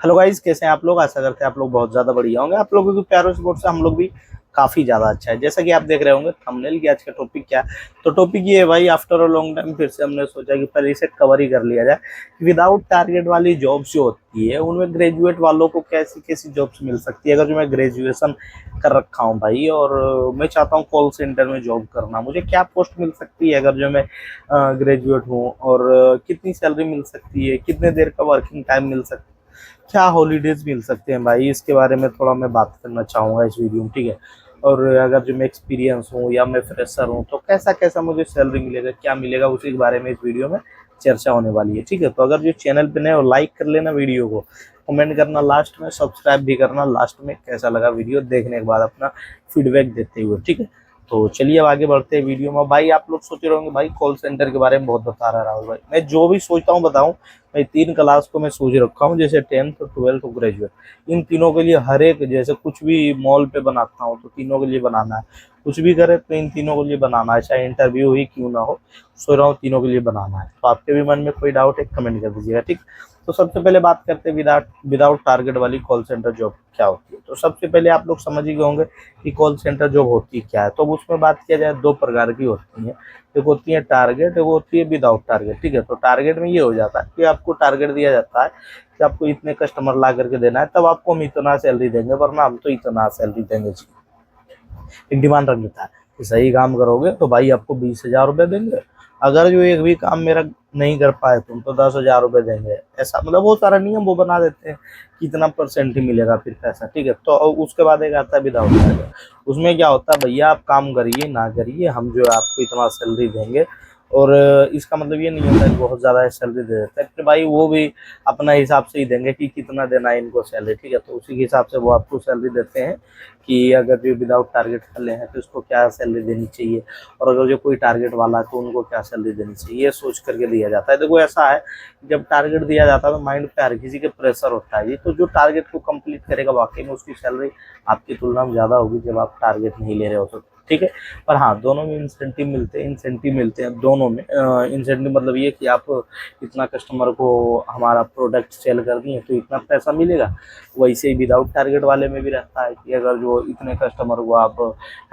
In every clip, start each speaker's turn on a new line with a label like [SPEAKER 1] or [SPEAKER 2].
[SPEAKER 1] Hello guys, कैसे हैं आप लोग। आशा करते हैं आप लोग बहुत ज़्यादा बढ़िया होंगे। आप लोगों के प्यारों सपोर्ट से हम लोग भी काफ़ी ज़्यादा अच्छा है। जैसा कि आप देख रहे होंगे थंबनेल की आज का टॉपिक क्या है, तो टॉपिक ये है भाई, आफ्टर अ लॉन्ग टाइम फिर से हमने सोचा कि पहले इसे कवर ही कर लिया जाए। विदाउट टारगेट वाली जॉब्स जो होती है उनमें ग्रेजुएट वालों को कैसी कैसी जॉब्स मिल सकती है। अगर जो मैं ग्रेजुएशन कर रखा हूँ भाई और मैं चाहता हूँ कॉल सेंटर में जॉब करना, मुझे क्या पोस्ट मिल सकती है अगर जो मैं ग्रेजुएट हूँ, और कितनी सैलरी मिल सकती है, कितने देर का वर्किंग टाइम मिल सकता है, क्या हॉलीडेज मिल सकते हैं भाई, इसके बारे में थोड़ा मैं बात करना चाहूँगा इस वीडियो में, ठीक है। और अगर जो मैं एक्सपीरियंस हूँ या मैं फ्रेशर हूँ तो कैसा कैसा मुझे सैलरी मिलेगा, क्या मिलेगा, उसी के बारे में इस वीडियो में चर्चा होने वाली है, ठीक है। तो अगर जो चैनल पे नए हो लाइक कर लेना वीडियो को, कमेंट करना लास्ट में, सब्सक्राइब भी करना लास्ट में, कैसा लगा वीडियो देखने के बाद अपना फीडबैक देते हुए, ठीक है। तो चलिए अब आगे बढ़ते हैं वीडियो में। भाई आप लोग सोच रहे होंगे भाई कॉल सेंटर के बारे में बहुत बता रहा राहुल भाई, मैं जो भी सोचता हूँ बताऊँ। मैं 3 क्लास को मैं सोच रखा हूँ, जैसे 10th, 12th और ग्रेजुएट। इन तीनों के लिए हर एक, जैसे कुछ भी मॉल पे बनाता हूँ तो तीनों के लिए बनाना है, कुछ भी करे तो इन तीनों के लिए बनाना है, चाहे इंटरव्यू ही क्यों ना हो, सोच रहा हूँ तीनों के लिए बनाना है। तो आपके भी मन में कोई डाउट है कमेंट कर दीजिएगा, ठीक। तो सबसे पहले बात करते हैं विदाउट टारगेट वाली कॉल सेंटर जॉब क्या होती है। तो सबसे पहले आप लोग समझ ही गए होंगे कि कॉल सेंटर जॉब होती क्या है। तो उसमें बात किया जाए 2 प्रकार की होती है, एक होती है टारगेट, एक होती है विदाउट टारगेट, ठीक है। तो टारगेट में ये हो जाता है कि आपको टारगेट दिया जाता है कि आपको इतने कस्टमर ला करके देना है, तब आपको हम इतना सैलरी देंगे, वरना हम तो इतना सैलरी देंगे जी। एक डिमांड रख देता है कि सही काम करोगे तो भाई आपको 20,000 रुपये देंगे, अगर जो एक भी काम मेरा नहीं कर पाए तुम तो 10,000 रुपये देंगे। ऐसा मतलब वो सारा नियम वो बना देते हैं, कितना परसेंट ही मिलेगा फिर पैसा, ठीक है। तो उसके बाद एक आता है विदाउट टारगेट। उसमें क्या होता है, भैया आप काम करिए ना करिए, हम जो है आपको इतना सैलरी देंगे। और इसका मतलब ये नहीं होता है बहुत ज़्यादा सैलरी दे देते हैं, फिर भाई वो भी अपना हिसाब से ही देंगे कि कितना देना है इनको सैलरी, ठीक है। तो उसी के हिसाब से वो आपको सैलरी देते हैं कि अगर जो विदाउट टारगेट वाले हैं तो उसको क्या सैलरी देनी चाहिए, और अगर जो कोई टारगेट वाला है तो उनको क्या सैलरी देनी चाहिए, ये सोच करके दिया जाता है। देखो ऐसा है, जब टारगेट दिया जाता है तो माइंड पे हर किसी के प्रेशर होता है, ये तो जो टारगेट को कंप्लीट करेगा वाकई में उसकी सैलरी आपकी तुलना में ज़्यादा होगी जब आप टारगेट नहीं ले रहे हो तो, ठीक है। पर हाँ, दोनों में इंसेंटिव मिलते हैं दोनों में। इंसेंटिव मतलब ये कि आप इतना कस्टमर को हमारा प्रोडक्ट सेल कर दिए तो इतना पैसा मिलेगा। वैसे ही विदाउट टारगेट वाले में भी रहता है कि अगर जो इतने कस्टमर को आप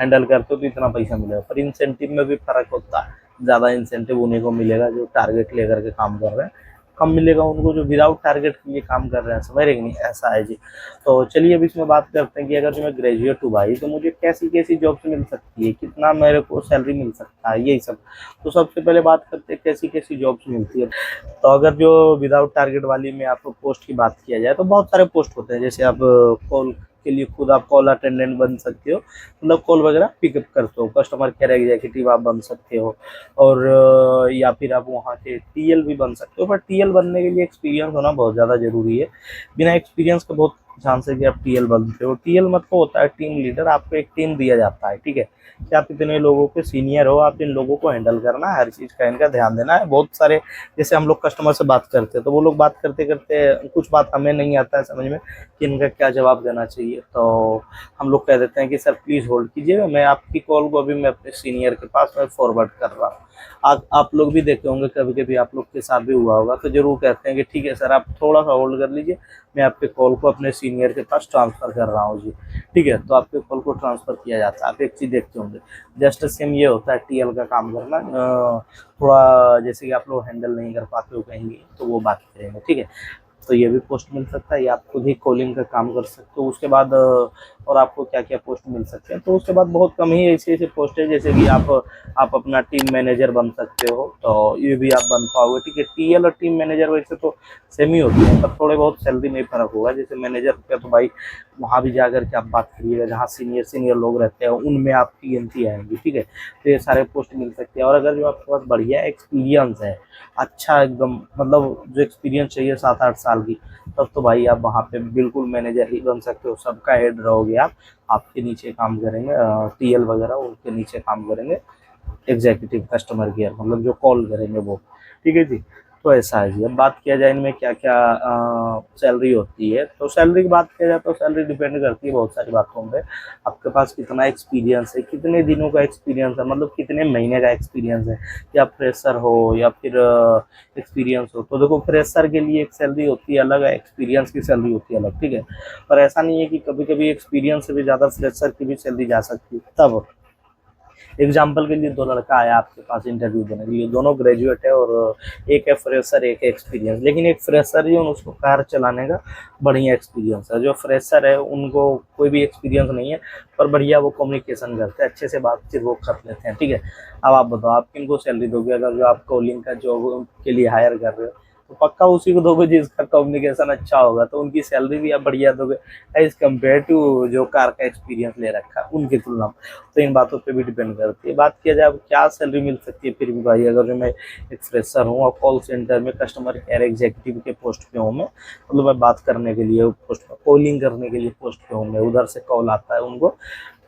[SPEAKER 1] हैंडल करते हो तो इतना पैसा मिलेगा। पर इंसेंटिव में भी फर्क होता है, ज़्यादा इंसेंटिव उन्हीं को मिलेगा जो टारगेट लेकर के काम कर रहे हैं, कम मिलेगा उनको जो विदाउट टारगेट के लिए काम कर रहे हैं, समझ रहे कि नहीं, ऐसा है जी। तो चलिए अब इसमें बात करते हैं कि अगर जो मैं ग्रेजुएट हूँ भाई तो मुझे कैसी कैसी जॉब्स मिल सकती है, कितना मेरे को सैलरी मिल सकता है, यही सब। तो सबसे पहले बात करते हैं कैसी कैसी जॉब्स मिलती है। तो अगर जो विदाउट टारगेट वाली में आपको पोस्ट की बात किया जाए तो बहुत सारे पोस्ट होते हैं, जैसे आप कॉल के लिए खुद आप कॉल अटेंडेंट बन सकते हो, मतलब कॉल वगैरह पिकअप करते हो, कस्टमर केयर एग्जीक्यूटिव आप बन सकते हो, और या फिर आप वहाँ के टीएल भी बन सकते हो। पर टीएल बनने के लिए एक्सपीरियंस होना बहुत ज़्यादा ज़रूरी है, बिना एक्सपीरियंस का बहुत चांस है कि आप टीएल बनते हो। टीएल मतलब होता है टीम लीडर, आपको एक टीम दिया जाता है, ठीक है, कि आप इतने लोगों के सीनियर हो, आप इन लोगों को हैंडल करना है, हर चीज़ का इनका ध्यान देना है। बहुत सारे, जैसे हम लोग कस्टमर से बात करते हैं तो वो लोग बात करते करते कुछ बात हमें नहीं आता है समझ में कि इनका क्या जवाब देना चाहिए, तो हम लोग कह देते हैं कि सर प्लीज़ होल्ड कीजिएगा, मैं आपकी कॉल को अभी मैं अपने सीनियर के पास मैं फॉरवर्ड कर रहा हूँ। आप लोग भी देखे होंगे, कभी कभी आप लोग के साथ भी हुआ होगा, तो जरूर कहते हैं कि ठीक है सर आप थोड़ा सा होल्ड कर लीजिए, मैं आपके कॉल को अपने सीनियर के पास ट्रांसफ़र कर रहा हूँ जी, ठीक है। तो आपके कॉल को ट्रांसफ़र किया जाता है। आप एक चीज़ देखते होंगे, जस्ट सेम ये होता है टीएल का काम करना। थोड़ा जैसे कि आप लोग हैंडल नहीं कर पाते हो कहीं तो वो बात करेंगे, ठीक है। तो ये भी पोस्ट मिल सकता है, या आप खुद ही कॉलिंग का काम कर सकते हो। उसके बाद और आपको क्या क्या पोस्ट मिल सकते हैं, तो उसके बाद बहुत कम ही ऐसे ऐसे पोस्ट है, जैसे कि आप अपना टीम मैनेजर बन सकते हो, तो ये भी आप बन पाओगे, ठीक है। टीएल और टीम मैनेजर वैसे तो सेम ही होते हैं, पर थोड़े बहुत सैलरी में फ़र्क होगा। जैसे मैनेजर का तो भाई वहाँ भी जा कर के आप बात करिएगा जहाँ सीनियर लोग रहते हैं, उनमें आपकी गिनती आएंगी, ठीक है। तो ये सारे पोस्ट मिल सकते हैं। और अगर जो आपके पास बढ़िया एक्सपीरियंस है, अच्छा एकदम मतलब जो एक्सपीरियंस चाहिए 7-8 साल की, तब तो भाई आप वहाँ पे बिल्कुल मैनेजर ही बन सकते हो, सबका हेड रहोगे आप, आपके नीचे काम करेंगे टीएल वगैरह, उनके नीचे काम करेंगे एग्जीक्यूटिव कस्टमर केयर, मतलब जो कॉल करेंगे वो, ठीक है जी। तो ऐसा है जी। अब बात किया जाए इनमें क्या क्या सैलरी होती है, तो सैलरी की बात किया जाए तो सैलरी डिपेंड करती है बहुत सारी बातों पे। आपके पास कितना एक्सपीरियंस है, कितने दिनों का एक्सपीरियंस है, मतलब कितने महीने का एक्सपीरियंस है, या फ्रेशर हो या फिर एक्सपीरियंस हो। तो देखो फ्रेशर के लिए एक सैलरी होती है अलग है, एक्सपीरियंस की सैलरी होती है अलग, ठीक है। पर ऐसा नहीं है कि कभी कभी एक्सपीरियंस से भी ज़्यादा फ्रेशर की भी सैलरी जा सकती है। तब एग्जाम्पल के लिए दो लड़का आया आपके पास इंटरव्यू देने के लिए, दोनों ग्रेजुएट है और एक है फ्रेशर एक है एक्सपीरियंस, लेकिन एक फ्रेशर ही उसको कार चलाने का बढ़िया एक्सपीरियंस है। जो फ्रेशर है उनको कोई भी एक्सपीरियंस नहीं है, पर बढ़िया वो कम्युनिकेशन करते हैं, अच्छे से बातचीत वो कर लेते हैं, ठीक है। अब आप बताओ आप किनको सैलरी दोगे, अगर जो आप कॉलिंग का जॉब के लिए हायर कर रहे हो तो पक्का उसी को दोगे जिसका कम्युनिकेशन अच्छा होगा, तो उनकी सैलरी भी आप बढ़िया दोगे एज कम्पेयर टू जो कार का एक्सपीरियंस ले रखा है उनकी तुलना में। तो इन बातों पे भी डिपेंड करती है। बात किया जाए अब क्या सैलरी मिल सकती है फिर भी भाई, अगर जो मैं एक फ्रेशर हूँ और कॉल सेंटर में कस्टमर केयर एग्जीक्यूटिव के पोस्ट पे हूँ मैं, मतलब मैं बात करने के लिए पोस्ट पे, कॉलिंग करने के लिए पोस्ट पे हूँ मैं, उधर से कॉल आता है उनको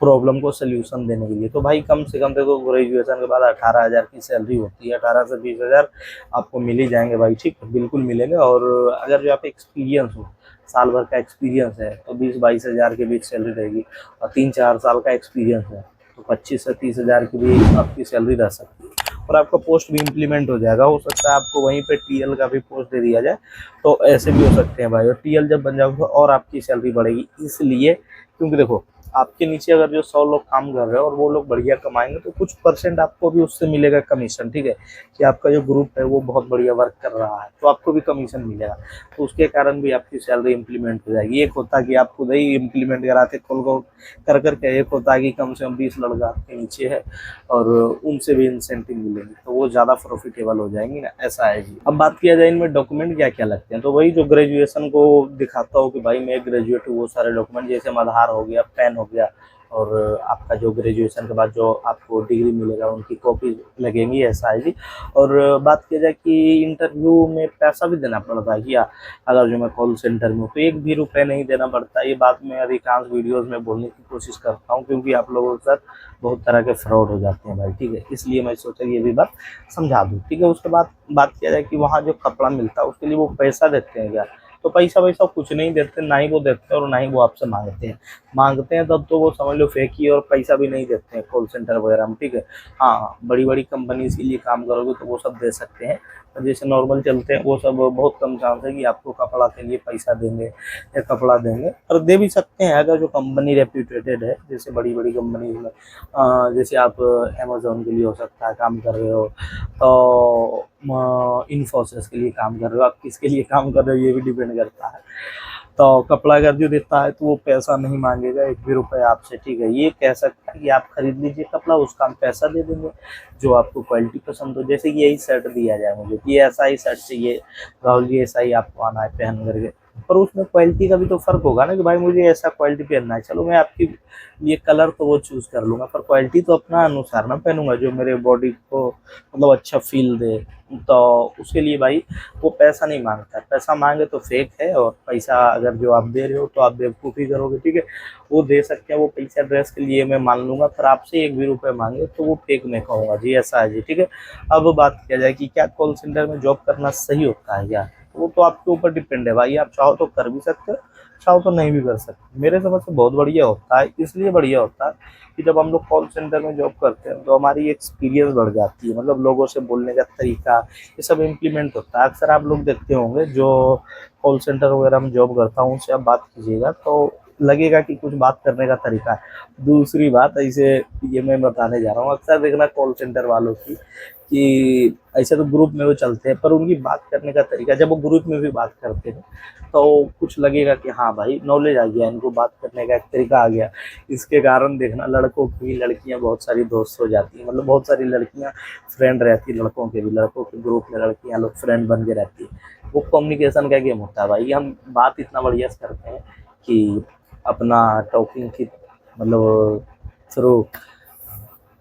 [SPEAKER 1] प्रॉब्लम को सोल्यूशन देने के लिए, तो भाई कम से कम देखो ग्रेजुएशन के बाद 18,000 की सैलरी होती है, 18 से 20,000 आपको मिल ही जाएंगे भाई, ठीक है, बिल्कुल मिलेंगे। और अगर जो आप एक्सपीरियंस हो, साल भर का एक्सपीरियंस है तो 20-22,000 के बीच सैलरी रहेगी, और 3-4 साल का एक्सपीरियंस है तो 25 से 30,000 की भी आपकी सैलरी रह सकती है। और आपका पोस्ट भी इम्प्लीमेंट हो जाएगा, हो सकता है आपको वहीं पे टीएल का भी पोस्ट दे दिया जाए, तो ऐसे भी हो सकते हैं भाई। और टीएल जब बन जाओगे तो और आपकी सैलरी बढ़ेगी, इसलिए क्योंकि देखो आपके नीचे अगर जो 100 लोग काम कर रहे हैं और वो लोग बढ़िया कमाएंगे तो कुछ परसेंट आपको भी उससे मिलेगा कमीशन, ठीक है, कि आपका जो ग्रुप है वो बहुत बढ़िया वर्क कर रहा है तो आपको भी कमीशन मिलेगा, तो उसके कारण भी आपकी सैलरी इंप्लीमेंट हो जाएगी। एक होता है कि आप खुद ही इम्प्लीमेंट कराते खोल को कर करके, एक होता है कि कम से कम 20 लड़का आपके नीचे है और उनसे भी इंसेंटिव मिलेंगे तो वो ज़्यादा प्रॉफिटेबल हो जाएंगी ना, ऐसा है जी। अब बात किया जाए इनमें डॉक्यूमेंट क्या क्या लगते हैं, तो वही जो ग्रेजुएशन को दिखाता हो कि भाई मैं ग्रेजुएट हूँ, वो सारे डॉक्यूमेंट जैसे आधार हो गया, पैन हो गया, और आपका जो ग्रेजुएशन के बाद जो आपको डिग्री मिलेगा उनकी कॉपी लगेंगी, ऐसा है जी। और बात किया जाए कि इंटरव्यू में पैसा भी देना पड़ता है क्या, अगर जो मैं कॉल सेंटर में हूँ तो 1 भी रुपये नहीं देना पड़ता। ये बात मैं अधिकांश वीडियोज़ में बोलने की कोशिश करता हूँ क्योंकि आप लोगों के साथ बहुत तरह के फ्रॉड हो जाते हैं भाई, ठीक है, इसलिए मैं सोचा कि ये भी बात समझा दूँ, ठीक है। उसके बाद बात किया जाए कि वहाँ जो कपड़ा मिलता है उसके लिए वो पैसा देते हैं क्या, तो पैसा वैसा कुछ नहीं देते, ना ही वो देते हैं और ना ही वो आपसे मांगते हैं तब तो वो समझ लो फेक ही, और पैसा भी नहीं देते हैं कॉल सेंटर वगैरह में, ठीक है। हाँ, बड़ी बड़ी कंपनीज के लिए काम करोगे तो वो सब दे सकते हैं, पर जैसे नॉर्मल चलते हैं वो सब बहुत कम चांस है कि आपको कपड़ा के लिए पैसा देंगे या कपड़ा देंगे, और दे भी सकते हैं अगर जो कंपनी रेप्यूटेटेड है, जैसे बड़ी बड़ी कंपनीज में जैसे आप अमेजोन के लिए हो सकता है काम कर रहे हो, तो इन्फोसिस के लिए काम कर रहे हो, आप किसके लिए काम कर रहे हो ये भी डिपेंड करता है। तो कपड़ा अगर जो देता है तो वो पैसा नहीं मांगेगा 1 भी रुपये आपसे, ठीक है। ये कह सकता है कि आप खरीद लीजिए कपड़ा, उसका हम पैसा दे देंगे जो आपको क्वालिटी पसंद हो, जैसे कि यही शर्ट दिया जाए मुझे कि ऐसा ही शर्ट चाहिए राहुल जी, ऐसा ही आपको आना है पहन करके, पर उसमें क्वालिटी का भी तो फर्क होगा ना कि भाई मुझे ऐसा क्वालिटी पहनना है, चलो मैं आपकी ये कलर तो वो चूज़ कर लूँगा, पर क्वालिटी तो अपना अनुसार ना पहनूंगा जो मेरे बॉडी को मतलब अच्छा फील दे, तो उसके लिए भाई वो पैसा नहीं मांगता। पैसा मांगे तो फेक है, और पैसा अगर जो आप दे रहे हो तो आप बेवकूफ़ी करोगे, ठीक है। वो दे सकते हैं वो पैसा ड्रेस के लिए मैं मान लूँगा, पर आपसे 1 भी रुपये मांगे तो वो फेक मैं कहूँगा जी, ऐसा है जी, ठीक है। अब बात किया जाए कि क्या कॉल सेंटर में जॉब करना सही होता है क्या, वो तो आपके ऊपर डिपेंड है भाई, आप चाहो तो कर भी सकते हो, चाहो तो नहीं भी कर सकते। मेरे समझ से बहुत बढ़िया होता है, इसलिए बढ़िया होता है कि जब हम लोग कॉल सेंटर में जॉब करते हैं तो हमारी एक्सपीरियंस बढ़ जाती है, मतलब लोगों से बोलने का तरीका ये सब इम्प्लीमेंट होता है। अक्सर आप लोग देखते होंगे जो कॉल सेंटर वगैरह में जॉब करता हूँ उनसे आप बात कीजिएगा तो लगेगा कि कुछ बात करने का तरीका है। दूसरी बात ऐसे ये मैं बताने जा रहा हूँ, अक्सर देखना कॉल सेंटर वालों की कि ऐसे तो ग्रुप में वो चलते हैं, पर उनकी बात करने का तरीका जब वो ग्रुप में भी बात करते हैं तो कुछ लगेगा कि हाँ भाई नॉलेज आ गया, इनको बात करने का एक तरीका आ गया। इसके कारण देखना लड़कों की लड़कियां बहुत सारी दोस्त हो जाती हैं, मतलब बहुत सारी लड़कियां फ्रेंड रहती है लड़कों के भी, लड़कों के ग्रुप में लड़कियां लोग फ्रेंड बन के रहती है। वो कम्युनिकेशन का गेम होता है भाई, हम बात इतना बढ़िया से करते हैं कि अपना टॉकिंग की मतलब थ्रू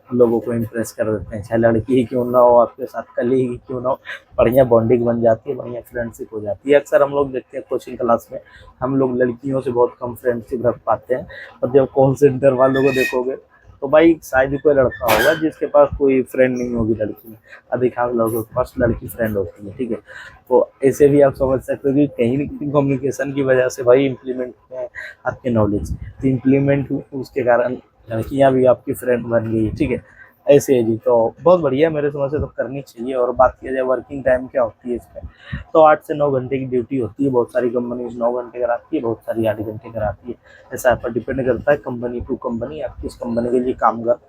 [SPEAKER 1] लोगों को इम्प्रेस कर देते हैं, चाहे लड़की ही क्यों ना हो, आपके साथ कलीग ही क्यों ना हो, बढ़िया बॉन्डिंग बन जाती है, बढ़िया फ्रेंडशिप हो जाती है। अक्सर हम लोग देखते हैं कोचिंग क्लास में हम लोग लड़कियों से बहुत कम फ्रेंडशिप रख पाते हैं, और जब कॉल सेंटर वालों को देखोगे तो भाई शायद ही कोई लड़का होगा जिसके पास कोई फ्रेंड नहीं होगी लड़की में, अधिकांश लोगों के पास लड़की फ्रेंड होती है, ठीक है। तो ऐसे भी आप समझ सकते हो कि कहीं न कहीं कम्युनिकेशन की वजह से भाई इम्प्लीमेंट है आपके नॉलेज, तो इम्प्लीमेंट उसके कारण लड़कियां भी आपकी फ्रेंड बन गई, ठीक है। ऐसे है जी, तो बहुत बढ़िया मेरे समझ से तो करनी चाहिए। और बात किया जाए वर्किंग टाइम क्या होती है इसमें, तो 8 से 9 घंटे की ड्यूटी होती है। बहुत सारी कंपनीज 9 घंटे कराती है, बहुत सारी 8 घंटे कराती है। ऐसा आप पर डिपेंड करता है कंपनी टू कंपनी, आप किस कंपनी के लिए काम कर।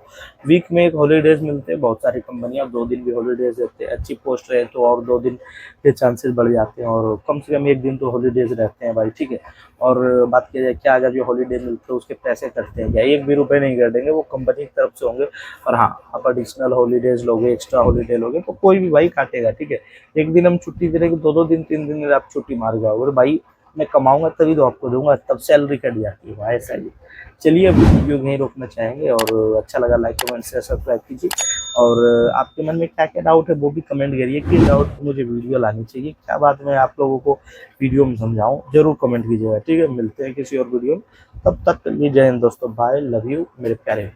[SPEAKER 1] वीक में एक हॉलीडेज मिलते हैं, बहुत सारी कंपनियां 2 दिन भी हॉलीडेज देते हैं। अच्छी पोस्ट रहे तो और 2 दिन के चांसेस बढ़ जाते हैं, और कम से कम 1 दिन तो हॉलीडेज रहते हैं भाई, ठीक है। और बात किया जाए क्या अगर जो हॉलीडे मिलते हैं उसके पैसे कटते हैं क्या, 1 भी रुपए नहीं कटेंगे, वो कंपनी की तरफ से होंगे। और हाँ, आप एडिशनल हॉलीडेज लोगे, एक्स्ट्रा हॉलीडे लोगे तो कोई भी भाई काटेगा, ठीक है। एक दिन हम छुट्टी दे रहे कि 2-2 दिन 3 दिन आप छुट्टी मार जाओगे, और भाई मैं कमाऊंगा तभी तो आपको दूंगा, तब सैलरी कट जाती है भाई, ऐसा ही। चलिए अभी वीडियो नहीं रोकना चाहेंगे, और अच्छा लगा लाइक कमेंट शेयर सब्सक्राइब कीजिए। और आपके मन में क्या क्या डाउट है वो भी कमेंट करिए कि डाउट मुझे वीडियो लानी चाहिए, क्या बात मैं आप लोगों को वीडियो में समझाऊं, जरूर कमेंट कीजिएगा, ठीक है। मिलते हैं किसी और वीडियो में, तब तक के लिए जय हिंद दोस्तों, बाय, लव यू मेरे प्यारे।